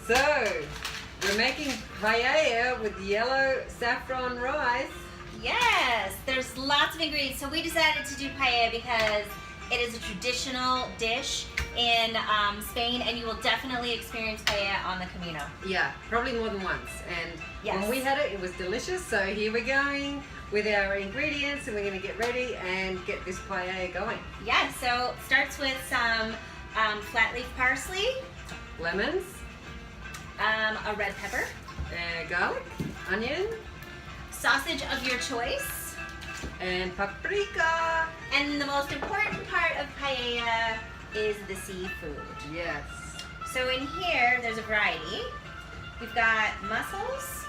So, we're making paella with yellow saffron rice. Yes, there's lots of ingredients. So we decided to do paella because it is a traditional dish in Spain, and you will definitely experience paella on the Camino. Yeah, probably more than once. And Yes. when we had it, it was delicious. So here we're going with our ingredients, and we're going to get ready and get this paella going. Yeah, so it starts with some flat leaf parsley, Lemons, a red pepper, garlic, onion, sausage of your choice, and paprika. and the most important part of paella is the seafood. Yes. So in here, there's a variety. We've got mussels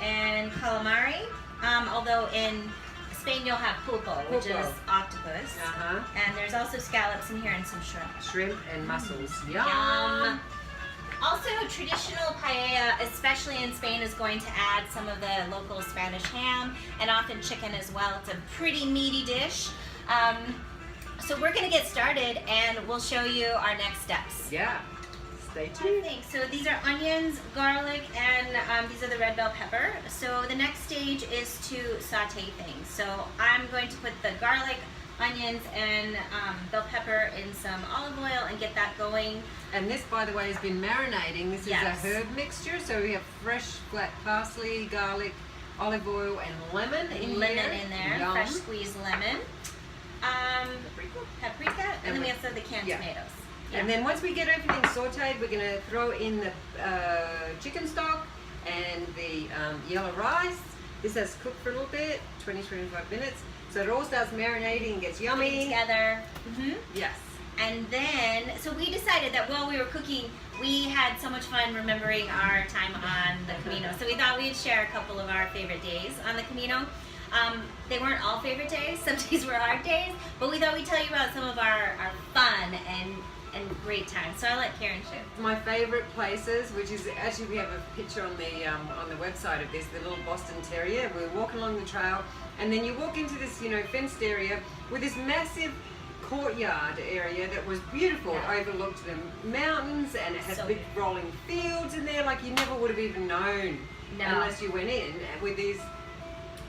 and calamari, although in Spain you'll have pulpo, which is octopus. Uh-huh. And there's also scallops in here and some shrimp. Shrimp and mussels. Yum. Yum. Also, traditional paella, especially in Spain, is going to add some of the local Spanish ham and often chicken as well. It's a pretty meaty dish. So we're going to get started and we'll show you our next steps. Yeah. Stay I tuned. think. So these are onions, garlic, and these are the red bell pepper. So the next stage is to saute things. So I'm going to put the garlic, onions, and bell pepper in some olive oil and get that going. And this, by the way, has been marinating. This Yes. is a herb mixture. So we have fresh flat parsley, garlic, olive oil, and lemon in Lemon here. in there, Yum. fresh squeezed lemon, paprika, and then we have some of the canned Yeah. tomatoes. And then once we get everything sauteed, we're going to throw in the chicken stock and the yellow rice. This has cooked for a little bit, 20-25 minutes. So it all starts marinating and gets Putting yummy. together. Yes. And then, so we decided that while we were cooking, we had so much fun remembering our time on the Camino. So we thought we'd share a couple of our favorite days on the Camino. They weren't all favorite days. Some days were hard days, but we thought we'd tell you about some of our fun and great times. So I'll let Karen share. My favorite places, which is actually, we have a picture on the website of this, the little Boston Terrier. We're walking along the trail, and then you walk into this, fenced area with this massive courtyard area that was beautiful. Yeah. It overlooked the mountains, and it had So big beautiful. rolling fields in there, like you never would have even known unless you went in, with these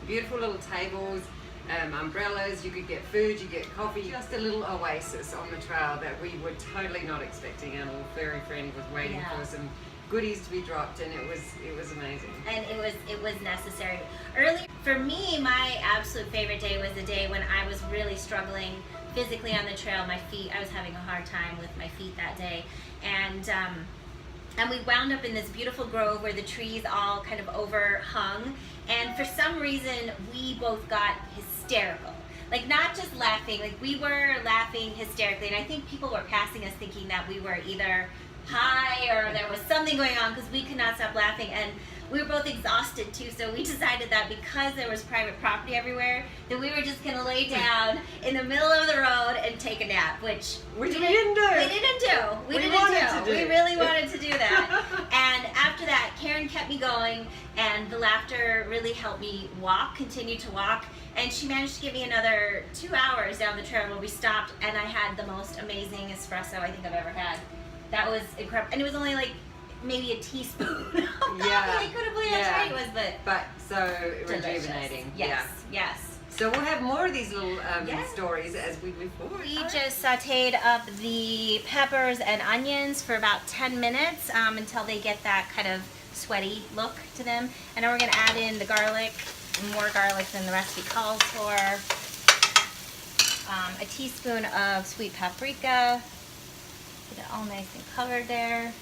beautiful little tables, umbrellas. You could get food, you get coffee. Just a little oasis on the trail that we were totally not expecting. Our little furry friend was waiting Yeah. for some goodies to be dropped, and it was amazing. And it was necessary. Early for me, my absolute favorite day was the day when I was really struggling physically on the trail. My feet, I was having a hard time with my feet that day, and we wound up in this beautiful grove where the trees all kind of overhung, and for some reason we both got hysterical. Like, not just laughing, like we were laughing hysterically, and I think people were passing us thinking that we were either high or there was something going on because we could not stop laughing, and we were both exhausted too, so we decided that because there was private property everywhere, that we were just going to lay down in the middle of the road and take a nap, which we didn't do. We really wanted to do that. And after that, Karen kept me going, and the laughter really helped me continue to walk, and she managed to give me another 2 hours down the trail where we stopped, and I had the most amazing espresso I think I've ever had. That was incredible, and it was only like maybe a teaspoon of coffee. I couldn't believe how tight it was, but so delicious. rejuvenating. Yes, Yeah. yes. So we'll have more of these little stories as we move forward. We just sauteed up the peppers and onions for about 10 minutes until they get that kind of sweaty look to them. And then we're going to add in the garlic, more garlic than the recipe calls for. A teaspoon of sweet paprika. Get it all nice and covered there.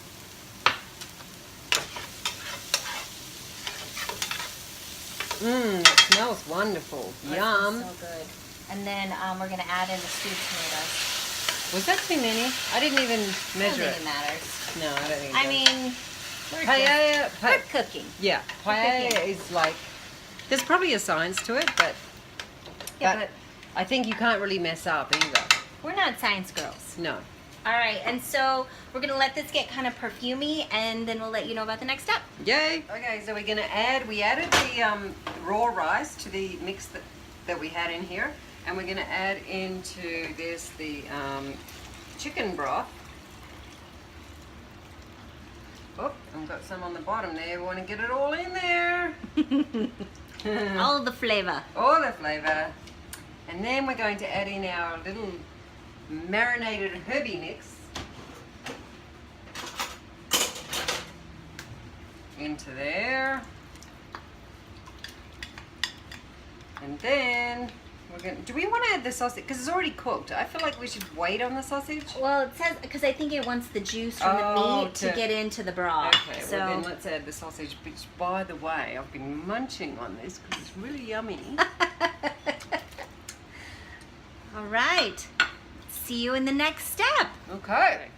It smells wonderful. Yum. So good. And then we're going to add in the stewed tomatoes. Was that too many? I didn't even measure I don't it. think it matters. No, I don't think it I does. mean, Paella, we're cooking. yeah, paella cooking. is like, there's probably a science to it, but I think you can't really mess up either. We're not science girls. No. All right, and so we're gonna let this get kind of perfumey, and then we'll let you know about the next step. Yay! Okay, so we're gonna we added the raw rice to the mix that we had in here, and we're gonna add into this the chicken broth. Oh, I've got some on the bottom there. We want to get it all in there. All the flavor. All the flavor. And then we're going to add in our little marinated herby mix into there. And then we're going to, do we want to add the sausage? Because it's already cooked. I feel like we should wait on the sausage. Well, it says, because I think it wants the juice from the meat to get into the broth. Okay, so. well then let's add the sausage, which by the way, I've been munching on this because it's really yummy. All right. See you in the next step. Okay.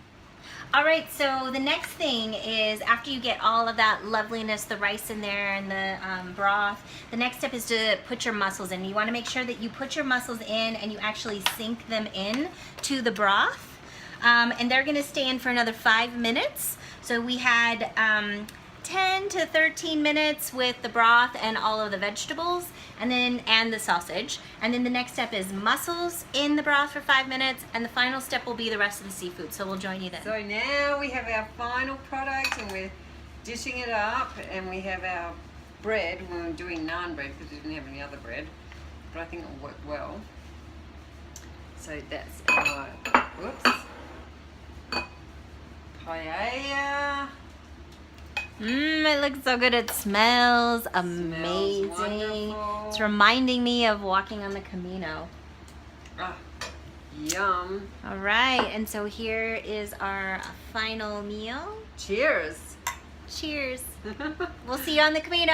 All right, so the next thing is after you get all of that loveliness, the rice in there and the broth, the next step is to put your mussels in. You want to make sure that you put your mussels in and you actually sink them in to the broth. And they're going to stay in for another 5 minutes. So we had 10 to 13 minutes with the broth and all of the vegetables and the sausage. And then the next step is mussels in the broth for 5 minutes, and the final step will be the rest of the seafood. So we'll join you then. So now we have our final product and we're dishing it up, and we have our bread. We're doing naan bread because we didn't have any other bread, but I think it'll work well. So that's our, paella. It looks so good. It smells amazing. Wonderful. It's reminding me of walking on the Camino. Ah, yum. All right, and so here is our final meal. Cheers. Cheers. We'll see you on the Camino.